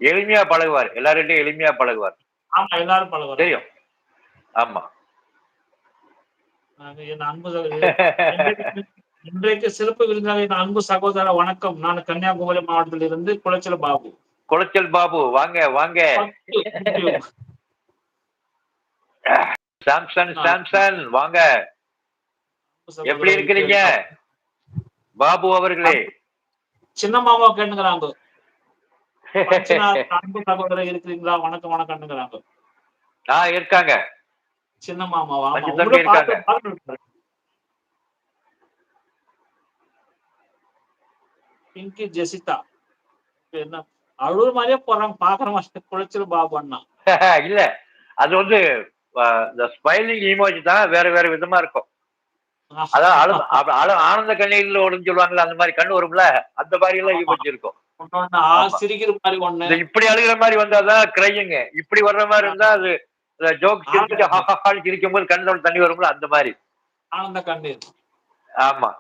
எளிமையா பழகுவார். எல்லார்கிட்டயும் எளிமையா பழகுவார். ஆமா, எல்லாரும் பழகுறாங்க. தெரியும். ஆமா. என் அன்பு இன்றைக்கு சிறப்பு விருந்தினர் என் அன்பு சகோதர வணக்கம். நான் கன்னியாகுமரி மாவட்டத்தில் இருந்து குளச்சல் பாபு. குளச்சல் பாபு வாங்க வாங்க. சாம்சன் சாம்சன் வாங்க. எப்படி இருக்கிறீங்க பாபு அவர்களே? சின்ன மாமா கேட்டுக்கிறாங்க. அன்பு சகோதரர் இருக்கிறீங்களா? வணக்கம் வணக்கம்ங்கிறாங்க. இருக்காங்க. சின்ன மாமாவா? இருக்காங்க. பிங்கி ஜெசிதா என்ன அழுவுற மாதிரியே போறாங்க. பாக்குற மாதிரி குளச்சல் பாபு அண்ணா. இல்ல அது வந்து இந்த ஸ்மைலிங் இமோஜி தான் வேற வேற விதமா இருக்கும். அதான் ஆனந்த கண்ணீர்ல ஒடுன்னு சொல்லுவாங்கல்ல, அந்த மாதிரி கண்ணு வரும்ல, அந்த மாதிரி எல்லாம் இமோஜி இருக்கும். சிரிக்கிற மாதிரி ஒண்ணு. இப்படி அழுகிற மாதிரி வந்தாதான் கிரையுங்க. இப்படி வர்ற மாதிரி இருந்தா அது ஜோக் சிரிச்சுட்டு சிரிக்கும் போது கண்ணோட தண்ணி வரும்ல, அந்த மாதிரி ஆனந்த கண்ணீர். ஆமா.